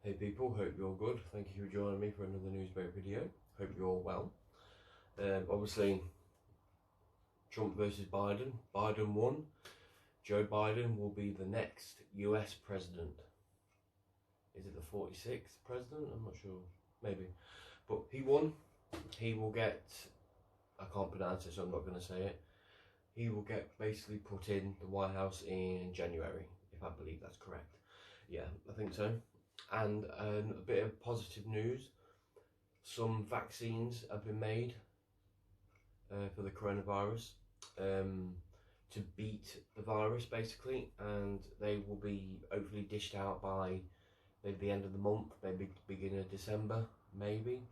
Hey people, hope you're good. Thank you for joining me for another Newsbreak video. Hope you're all well. Obviously, Trump versus Biden. Biden won. Joe Biden will be the next US president. Is it the 46th president? I'm not sure. Maybe. But he won. He will get, I can't pronounce it so I'm not going to say it. He will get basically put in the White House in January, if I believe that's correct. Yeah, I think so. And a bit of positive news, some vaccines have been made for the coronavirus to beat the virus basically, and they will be hopefully dished out by maybe the end of the month, maybe beginning of December, maybe.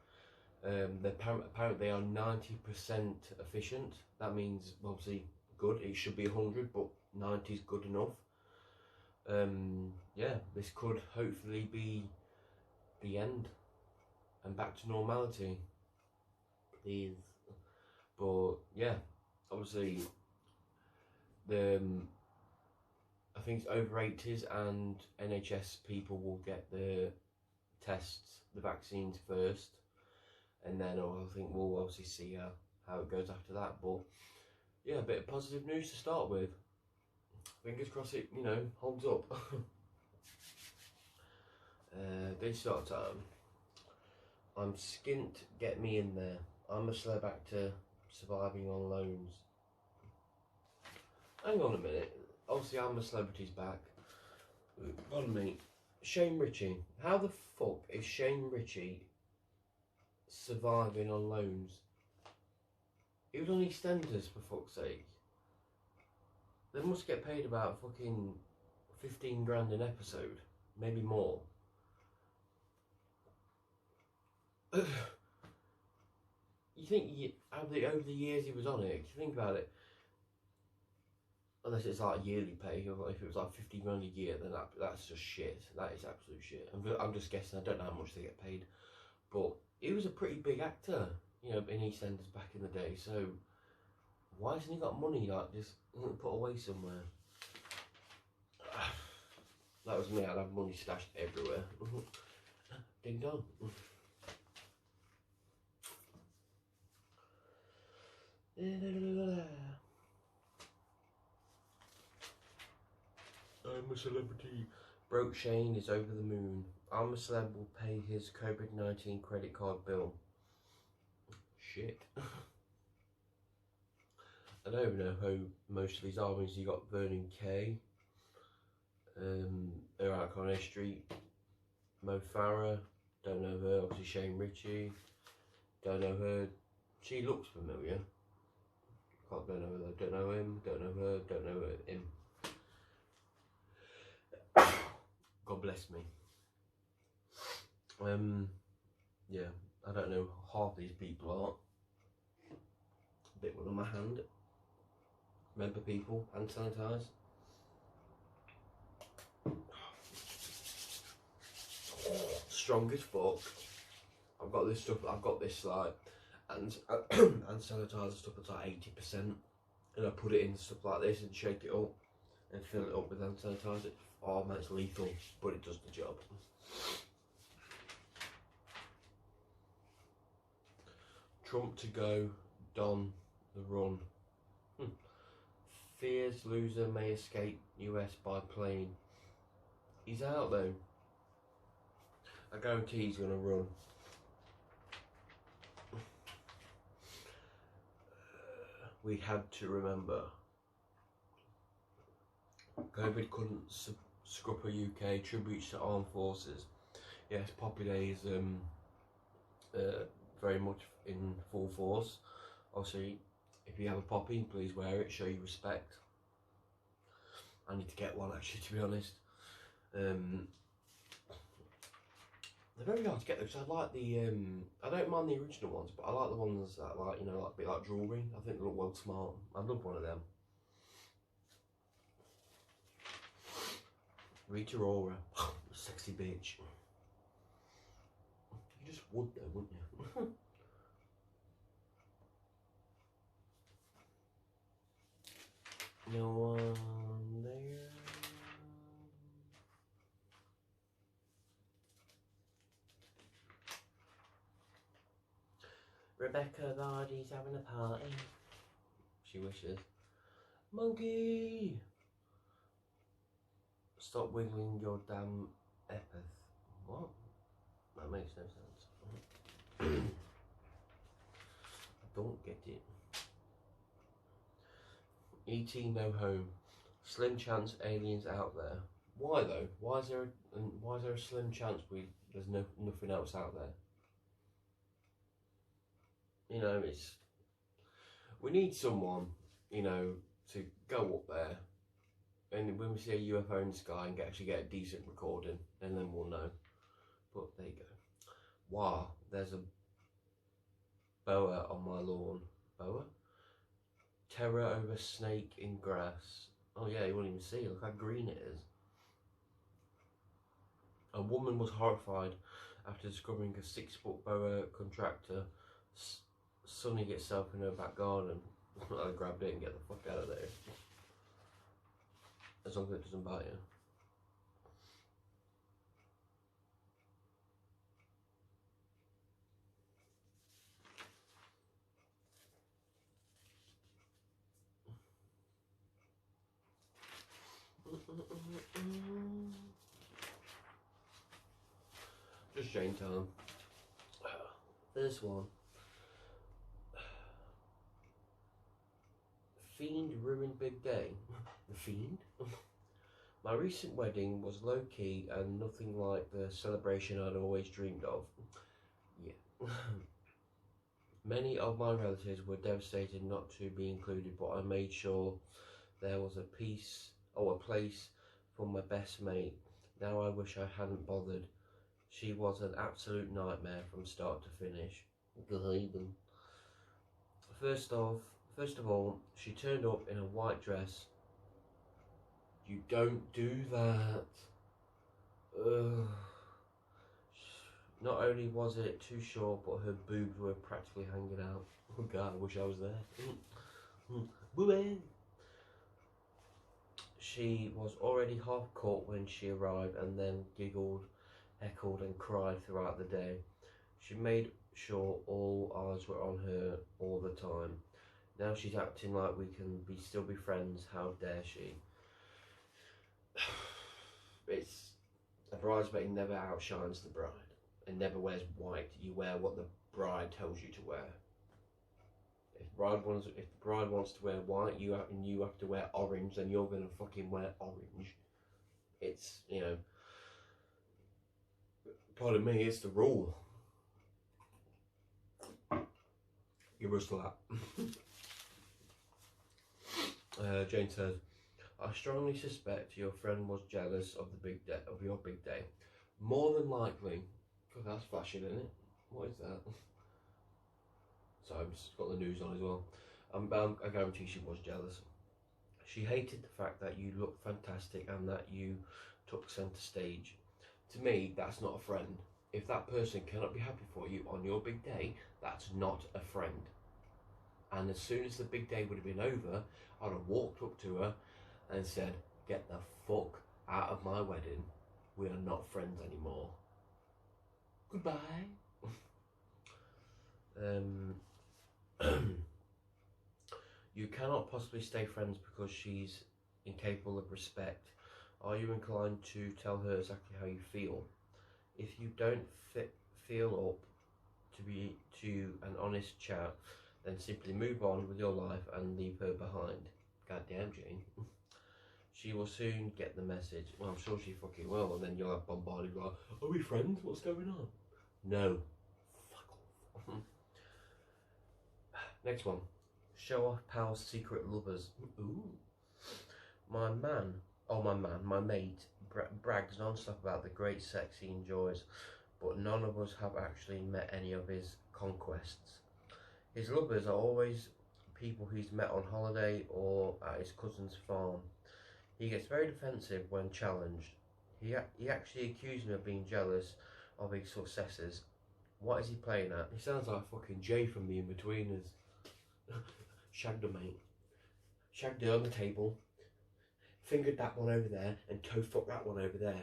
Apparently they are 90% efficient. That means obviously good, it should be 100, but 90 is good enough. Yeah, this could hopefully be the end and back to normality, please. But yeah, obviously I think it's over 80s and NHS people will get the tests, the vaccines first, and then I think we'll obviously see how it goes after that. But yeah, a bit of positive news to start with. Fingers crossed it, holds up. This sort of time, I'm skint, get me in there. I'm a celeb actor surviving on loans. Hang on a minute. Obviously, I'm a Celebrity's back. Pardon me. Shane Richie. How the fuck is Shane Richie surviving on loans? He was on EastEnders, for fuck's sake. They must get paid about fucking 15 grand an episode. Maybe more. You think over the years he was on it, if you think about it, unless it's like yearly pay, or if it was like 50 grand a year, then that's just shit. That is absolute shit. I'm just guessing, I don't know how much they get paid. But he was a pretty big actor, in EastEnders back in the day, so why hasn't he got money like just put away somewhere? That was me, I'd have money stashed everywhere. Ding dong. I'm a celebrity. Broke Shane is over the moon. I'm a celeb will pay his COVID-19 credit card bill. Shit. I don't even know who most of these are. You got Vernon Kay, they're out Coronation Street. Mo Farah, don't know her. Obviously Shane Richie, don't know her. She looks familiar. Don't know her though. Don't know him. Don't know her. Don't know him. God bless me. Yeah, I don't know half these people are. A bit one on my hand. Remember people, hand sanitize. Strong as fuck. I've got this stuff. I've got this like hand sanitizer stuff that's like 80%, and I put it in stuff like this and shake it up and fill it up with hand sanitizer. Oh man, it's lethal, but it does the job. Trump to go, Don the run. Fears loser may escape US by plane. He's out though. I guarantee he's gonna run. We had to remember, COVID couldn't scupper UK tributes to armed forces. Yes, Poppy Day is very much in full force. Obviously, if you have a poppy, please wear it, show you respect. I need to get one actually, to be honest. They're very hard to get though, because I like the, I don't mind the original ones, but I like the ones that like, like a bit like jewellery. I think they look well smart. I'd love one of them. Rita Ora, sexy bitch. You just would though, wouldn't you? No one there. Rebecca Vardy's having a party. She wishes. Monkey! Stop wiggling your damn epith. What? That makes no sense. I don't get it. E.T. No Home. Slim chance aliens out there. Why though? Why is there a slim chance there's nothing else out there? You know, we need someone, you know, to go up there, and when we see a UFO in the sky and actually get a decent recording, and then we'll know. But there you go. Wow, there's a boa on my lawn. Boa? Terror over snake in grass. Oh yeah, you won't even see. Look how green it is. A woman was horrified after discovering a 6-foot boa contractor sunning itself in her back garden. I grabbed it and get the fuck out of there. As long as it doesn't bite you. Just Jane time. This one. Fiend ruined big day. The Fiend? My recent wedding was low-key and nothing like the celebration I'd always dreamed of. Yeah. Many of my relatives were devastated not to be included, but I made sure there was a place for my best mate. Now I wish I hadn't bothered. She was an absolute nightmare from start to finish. First of all, she turned up in a white dress. You don't do that. Ugh. Not only was it too short, but her boobs were practically hanging out. Oh God, I wish I was there. Booby! She was already half cut when she arrived and then giggled, heckled and cried throughout the day. She made sure all eyes were on her all the time. Now she's acting like we can still be friends. How dare she? It's a bridesmaid never outshines the bride. And never wears white. You wear what the bride tells you to wear. If the bride wants to wear white, you have to wear orange, then you're gonna fucking wear orange. It's, you know, pardon me, it's the rule. You're a slut. Jane says, I strongly suspect your friend was jealous of your big day. More than likely. God, that's flashing, isn't it? What is that? So I've just got the news on as well. I guarantee she was jealous. She hated the fact that you looked fantastic and that you took centre stage. To me, that's not a friend. If that person cannot be happy for you on your big day, that's not a friend. And as soon as the big day would have been over, I'd have walked up to her and said, get the fuck out of my wedding. We are not friends anymore. Goodbye. You cannot possibly stay friends because she's incapable of respect. Are you inclined to tell her exactly how you feel? If you don't feel up to an honest chat, then simply move on with your life and leave her behind. Goddamn, Jane. She will soon get the message. Well, I'm sure she fucking will, and then you'll have bombarded like, are we friends? What's going on? No. Fuck off. Next one. Show off pal's secret lovers. Ooh. My mate brags non-stop about the great sex he enjoys, but none of us have actually met any of his conquests. His lovers are always people he's met on holiday or at his cousin's farm. He gets very defensive when challenged. He actually accused me of being jealous of his successes. What is he playing at? He sounds like fucking Jay from The Inbetweeners. Shagged her, mate. Shagged her on the table. Fingered that one over there and toe fucked that one over there.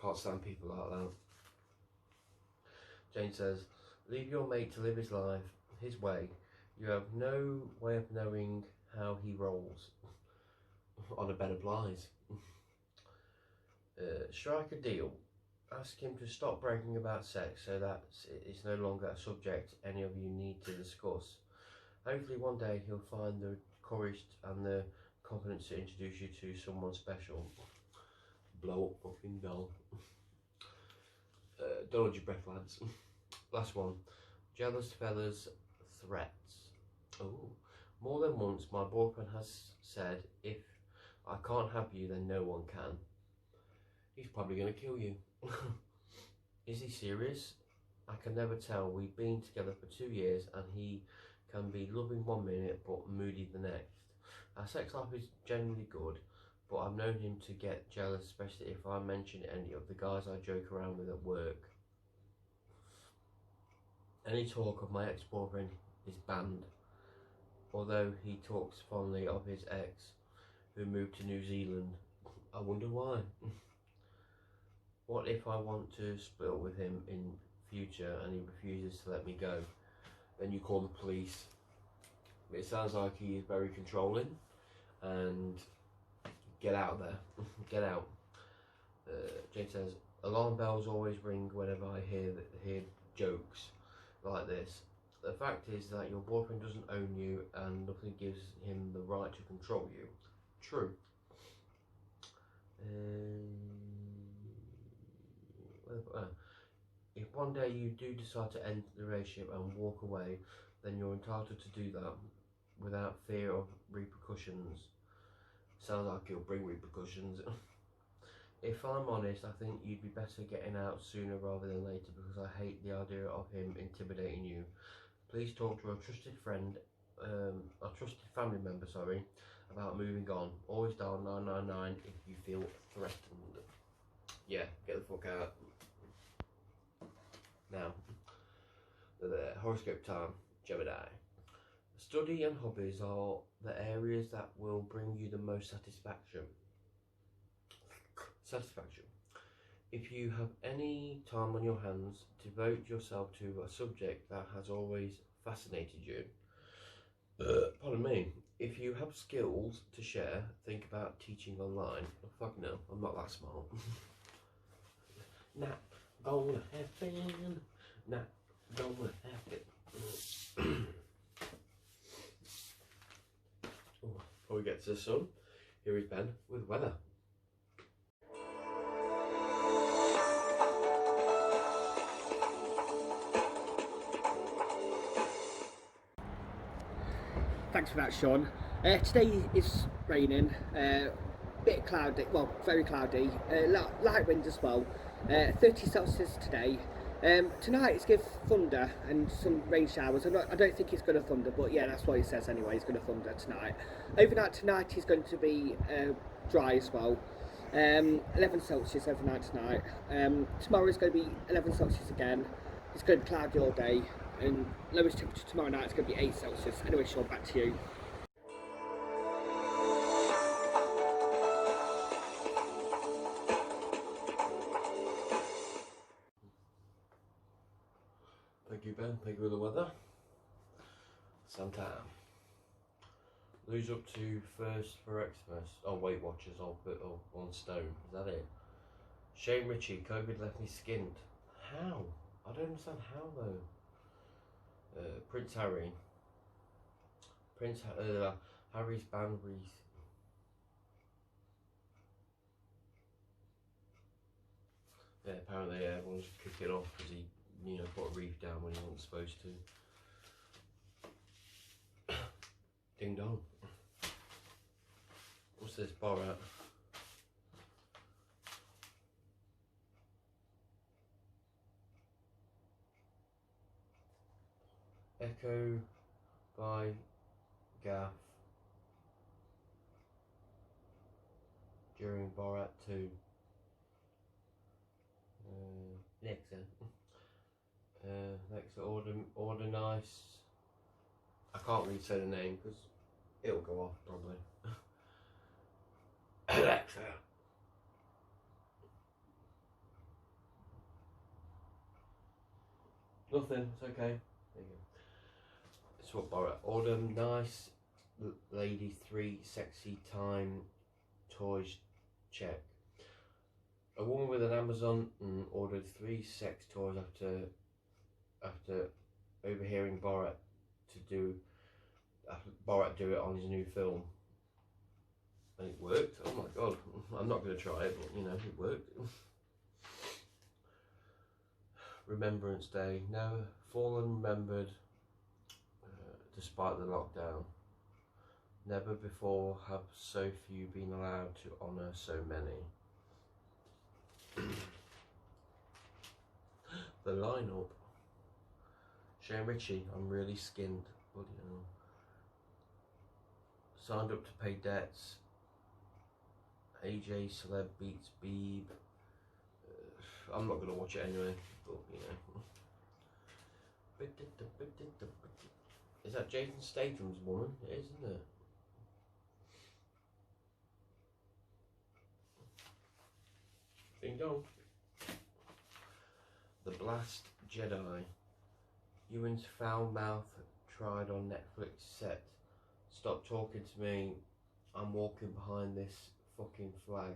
Can't stand people like that. Jane says, leave your mate to live his life his way. You have no way of knowing how he rolls. On a bed of lies. Strike a deal. Ask him to stop bragging about sex so that it's no longer a subject any of you need to discuss. Hopefully one day he'll find the courage and the confidence to introduce you to someone special. Blow up fucking doll. Don't hold your breath, lads. Last one. Jealous fellas threats. Oh, more than once my boyfriend has said, if I can't have you, then no one can. He's probably going to kill you. Is he serious? I can never tell. We've been together for 2 years and he can be loving one minute but moody the next. Our sex life is generally good, but I've known him to get jealous, especially if I mention any of the guys I joke around with at work. Any talk of my ex-boyfriend is banned, although he talks fondly of his ex who moved to New Zealand. I wonder why. What if I want to split up with him in future and he refuses to let me go? Then you call the police. It sounds like he is very controlling, and get out there. Get out. Jane says, alarm bells always ring whenever I hear jokes like this. The fact is that your boyfriend doesn't own you and nothing gives him the right to control you. True. If one day you do decide to end the relationship and walk away, then you're entitled to do that without fear of repercussions. Sounds like it'll bring repercussions. If I'm honest, I think you'd be better getting out sooner rather than later, because I hate the idea of him intimidating you. Please talk to a trusted friend, a trusted family member, about moving on. Always dial 999 if you feel threatened. Yeah, get the fuck out. Now, the horoscope time, Gemini. Study and hobbies are the areas that will bring you the most satisfaction. If you have any time on your hands, devote yourself to a subject that has always fascinated you. Pardon me. If you have skills to share, think about teaching online. Oh, fuck no, I'm not that smart. Not gonna happen. Not gonna happen. Before we get to the sun, here is Ben with weather. Thanks for that, Sean. Today is raining, bit cloudy, well, very cloudy, light wind as well, 30 Celsius today. Tonight it's going to thunder and some rain showers. I don't think it's going to thunder, but yeah, that's what he says anyway, it's going to thunder tonight. Overnight tonight is going to be dry as well, 11 Celsius overnight tonight. Tomorrow is going to be 11 Celsius again. It's going to be cloudy all day, and lowest temperature tomorrow night is going to be 8 Celsius. Anyway, Sean, back to you. Thank you, Ben. Thank you for the weather. Sometime. Lose up to first for Xmas. Oh, Weight Watchers, I'll put on stone. Is that it? Shane Ritchie, COVID left me skinned. How? I don't understand how though. Prince Harry. Harry's band wreath. Yeah, apparently everyone's kicking off because he, put a wreath down when he wasn't supposed to. Ding dong. What's this bar at? Echo by Gaff during Borat 2. Next order nice. I can't really say the name because it'll go off probably. Alexa. Nothing, it's okay. There you go. It's what Borat. Order nice lady 3 sexy time toys check. A woman with an Amazon ordered 3 sex toys after overhearing Borat do it on his new film. And it worked. Oh my god. I'm not going to try it, but you know, it worked. Remembrance Day. Never fallen remembered despite the lockdown. Never before have so few been allowed to honour so many. The lineup. Shane Ritchie, I'm really skinned. Bloody hell. Signed up to pay debts. AJ Celeb beats Beeb. I'm not going to watch it anyway, but you know. Is that Jason Statham's woman? It is, isn't it? Ding dong. The Blast Jedi. Ewan's foul mouth tried on Netflix set. Stop talking to me. I'm walking behind this fucking flag.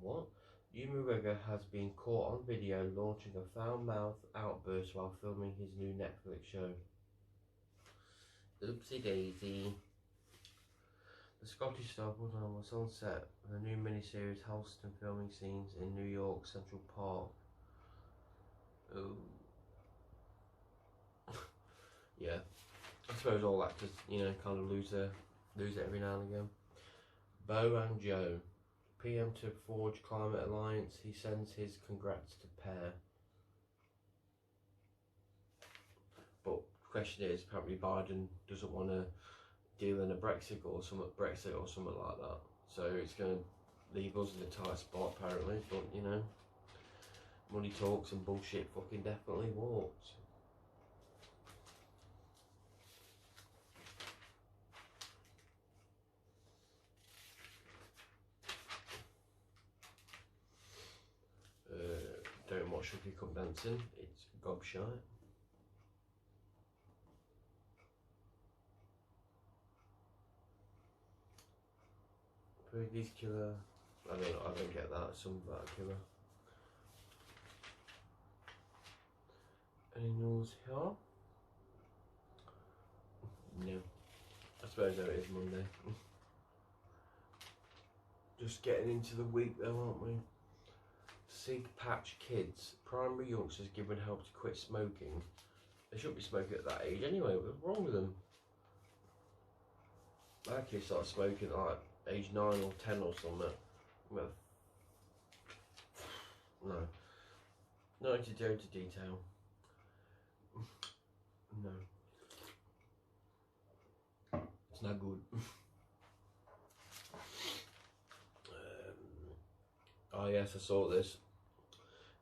What? Ewan McGregor has been caught on video launching a foul mouth outburst while filming his new Netflix show. Oopsie daisy. The Scottish star was on set with a new miniseries Halston filming scenes in New York Central Park. Oh. Yeah. I suppose all actors, you know, kind of lose it every now and again. Bo and Joe. PM to forge climate alliance. He sends his congrats to pair. But the question is, apparently Biden doesn't want to deal in a Brexit or something like that. So it's going to leave us in a tight spot apparently. But you know, money talks and bullshit fucking definitely walks. Don't watch Cookie Cup Dancing, it's gobshite. Previous killer, I don't get that, some about a killer. Any news here? No. I suppose there it is Monday. Just getting into the week though, aren't we? Sig Patch Kids, primary youngsters given help to quit smoking. They shouldn't be smoking at that age anyway. What's wrong with them? My kids started smoking at like age 9 or 10 or something. Well, no. Not into go into detail. No. It's not good. Oh yes, I saw this.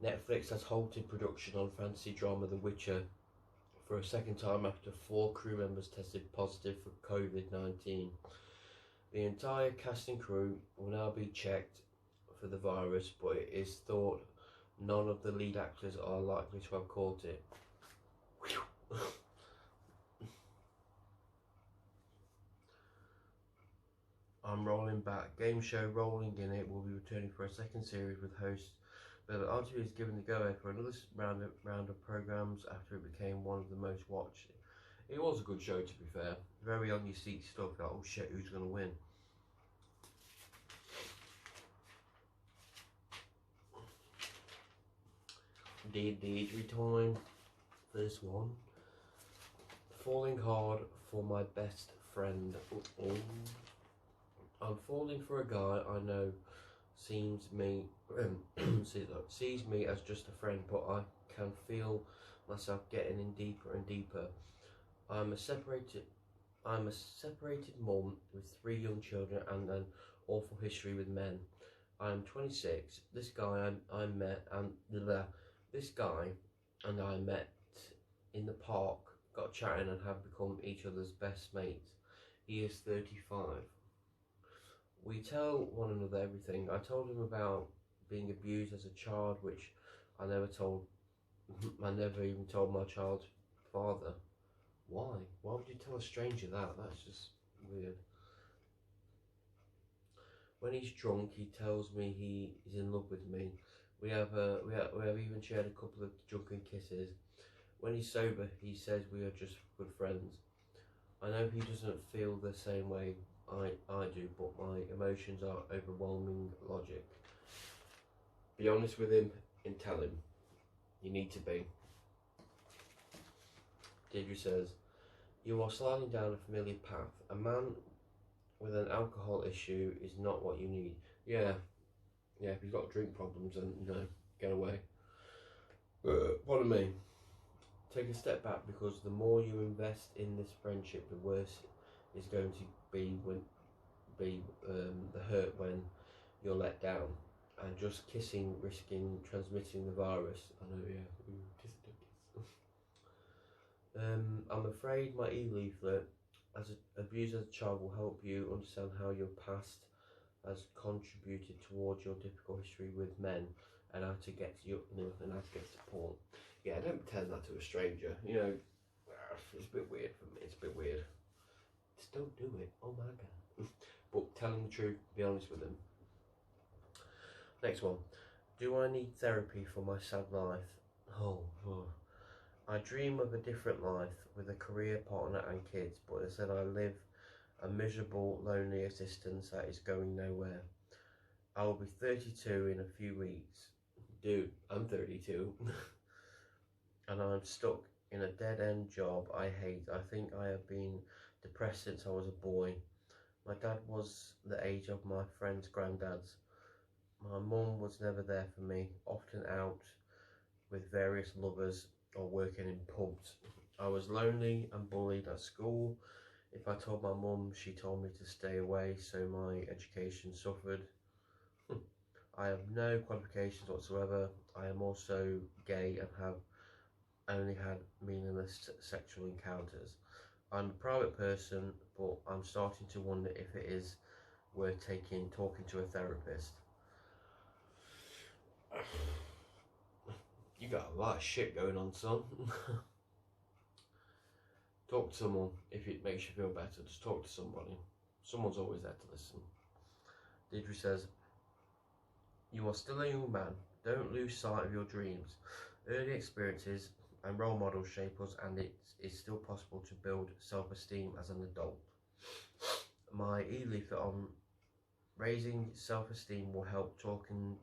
Netflix has halted production on fantasy drama The Witcher for a second time after 4 crew members tested positive for COVID-19. The entire cast and crew will now be checked for the virus, but it is thought none of the lead actors are likely to have caught it. I'm Rolling Back. Game show Rolling in It will be returning for a second series with host Bill RTV is given the go-ahead for another round of programmes after it became one of the most watched. It was a good show, to be fair. Very on your seat stuff, like, oh shit, who's going to win? Deirdre time. First one. Falling hard for my best friend. I'm falling for a guy I know sees me as just a friend, but I can feel myself getting in deeper and deeper. I'm a separated mum with 3 young children and an awful history with men. I am 26. This guy I met in the park, got chatting and have become each other's best mates. He is 35. We tell one another everything. I told him about being abused as a child, which I never told I never even told my child's father. Why? Why would you tell a stranger that? That's just weird. When he's drunk, he tells me he is in love with me. We have even shared a couple of drunken kisses. When he's sober, he says we are just good friends. I know he doesn't feel the same way I do, but my emotions are overwhelming logic. Be honest with him and tell him. You need to be. Deirdre says, you are sliding down a familiar path. A man with an alcohol issue is not what you need. Yeah, if you've got drink problems, then, get away. Pardon me. Take a step back, because the more you invest in this friendship, the worse it's going to be the hurt when you're let down. And just kissing, risking transmitting the virus. I know, yeah. Kiss, don't kiss. I'm afraid my e-leaflet, as abused as a child, will help you understand how your past has contributed towards your difficult history with men, and how to get support. Yeah, don't pretend that to a stranger. It's a bit weird for me. It's a bit weird. Just don't do it. Oh my god. But tell him the truth. Be honest with him. Next one. Do I need therapy for my sad life? Oh. I dream of a different life with a career, partner and kids, but instead I live a miserable, lonely existence that is going nowhere. I will be 32 in a few weeks. Dude, I'm 32. And I'm stuck in a dead-end job I hate. I think I have been depressed since I was a boy. My dad was the age of my friends' granddads. My mum was never there for me, often out with various lovers or working in pubs. I was lonely and bullied at school. If I told my mum, she told me to stay away, so my education suffered. I have no qualifications whatsoever. I am also gay and have only had meaningless sexual encounters. I'm a private person, but I'm starting to wonder if it is worth talking to a therapist. You got a lot of shit going on, son. Talk to someone. If it makes you feel better, just talk to somebody. Someone's always there to listen. Deirdre says, you are still a young man. Don't lose sight of your dreams. Early experiences and role models shape us, and it is still possible to build self-esteem as an adult. My e-leaflet on raising self-esteem will help. Talking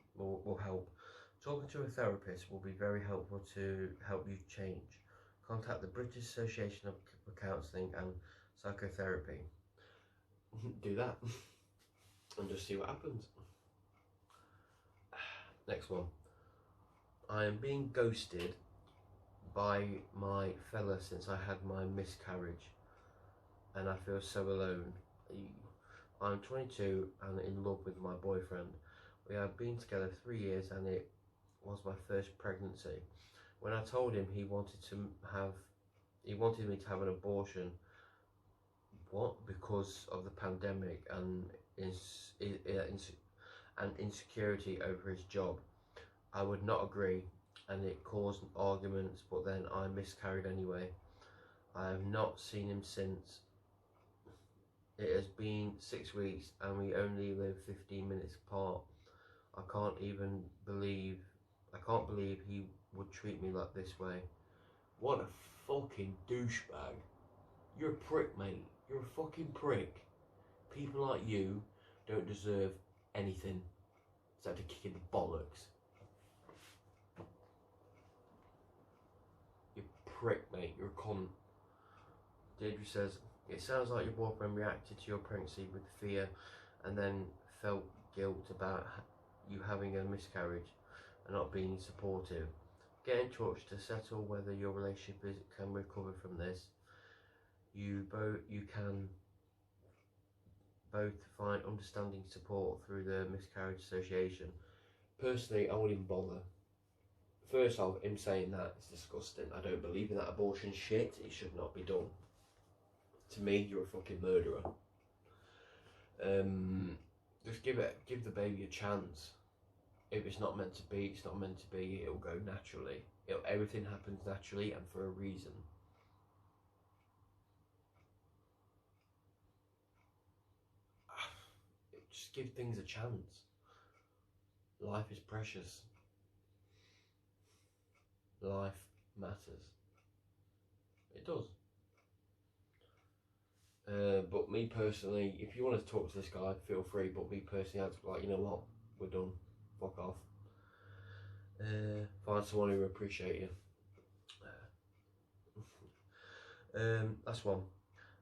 to a therapist will be very helpful to help you change. Contact the British Association of Counselling and Psychotherapy. Do that and just see what happens. Next one. I am being ghosted by my fella since I had my miscarriage, and I feel so alone. I'm 22 and in love with my boyfriend. We have been together 3 years and it was my first pregnancy. When I told him, he wanted me to have an abortion. What? Because of the pandemic and insecurity over his job. I would not agree, and it caused arguments, but then I miscarried anyway. I have not seen him since. It has been 6 weeks and we only live 15 minutes apart. I can't believe he would treat me like this way. What a fucking douchebag. You're a prick, mate. You're a fucking prick. People like you don't deserve anything except a kick in the bollocks. You prick, mate. You're a cunt. Deirdre says, it sounds like your boyfriend reacted to your pregnancy with fear and then felt guilt about you having a miscarriage and not being supportive. Get in touch to settle whether your relationship can recover from this. You can both find understanding support through the Miscarriage Association. Personally, I wouldn't even bother. First off, him saying that is disgusting. I don't believe in that abortion shit. It should not be done. To me, you're a fucking murderer. Just give the baby a chance. if it's not meant to be, it's not meant to be. It'll go naturally. Everything happens naturally and for a reason. Just give things a chance. Life is precious. Life matters. It does. But me personally, if you want to talk to this guy, feel free. But me personally, I'd be like, you know what? We're done. Fuck off. Find someone who will appreciate you. That's one.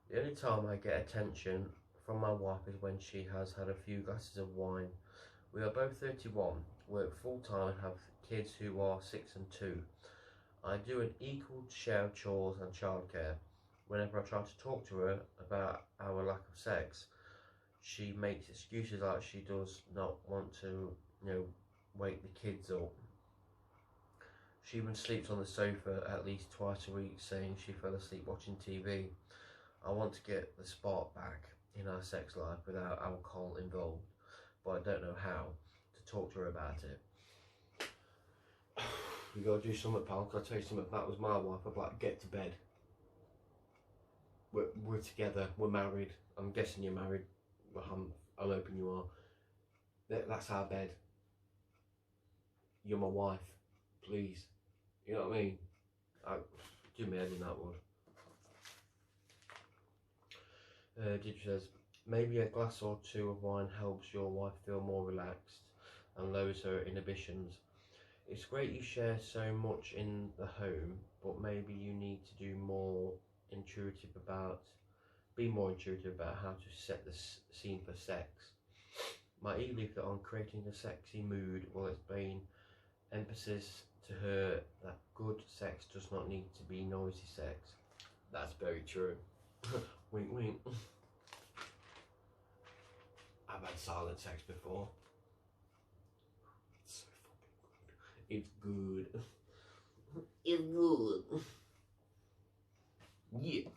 The only time I get attention from my wife is when she has had a few glasses of wine. We are both 31, work full time, have kids who are 6 and 2. I do an equal share of chores and childcare. Whenever I try to talk to her about our lack of sex, she makes excuses like she does not want to, wake the kids up. She even sleeps on the sofa at least twice a week, saying she fell asleep watching TV. I want to get the spark back in our sex life without alcohol involved, but I don't know how to talk to her about it. You gotta do something, pal. Can I tell you something? If that was my wife, I'd like, get to bed. We're together, we're married. I'm guessing you're married. Well, I'm hoping you are. That's our bed. You're my wife. Please. You know what I mean? Do me head in that one. Did says, maybe a glass or two of wine helps your wife feel more relaxed and lowers her inhibitions. It's great you share so much in the home, but maybe you need to be more intuitive about how to set the scene for sex. My e-leaflet on creating a sexy mood will explain emphasis to her that good sex does not need to be noisy sex. That's very true. Wink wink. I've had silent sex before. It's so fucking good. It's good. It's good. Yeah.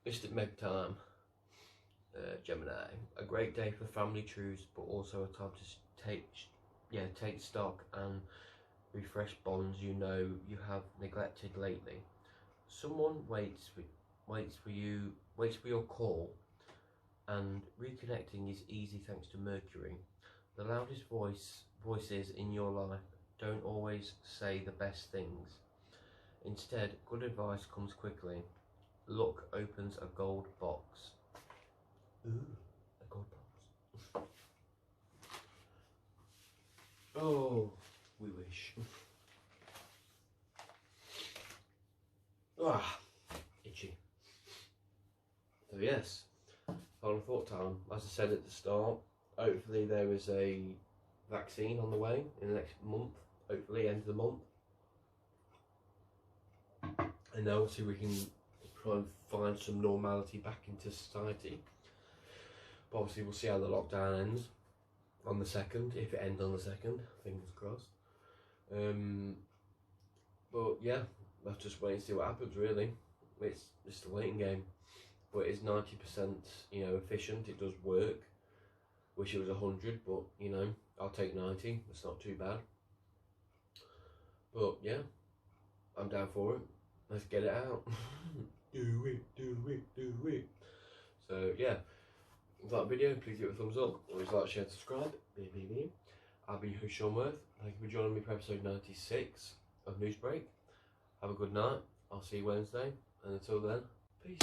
Mr. Meg time. Gemini. A great day for family truths, but also a time to take stock and refresh bonds you have neglected lately. Someone waits for your call, and reconnecting is easy thanks to Mercury. The loudest voices in your life don't always say the best things. Instead, good advice comes quickly. Luck opens a gold box. Ooh, a gold box. Oh, we wish. Itchy. So yes, final thought time. As I said at the start, hopefully there is a vaccine on the way in the next month, hopefully end of the month. And now obviously we can try and find some normality back into society. But obviously we'll see how the lockdown ends on the 2nd, if it ends on the 2nd, fingers crossed. But yeah, let's just wait and see what happens really. It's just a waiting game. But it's 90% efficient, it does work. Wish it was 100, but I'll take 90, it's not too bad. But yeah, I'm down for it. Let's get it out. Do it. So yeah, if that video, please give it a thumbs up. Always like, share, subscribe. I've been your host, Sean Worth. Thank you for joining me for episode 96 of Newsbreak. Have a good night. I'll see you Wednesday. And until then, peace.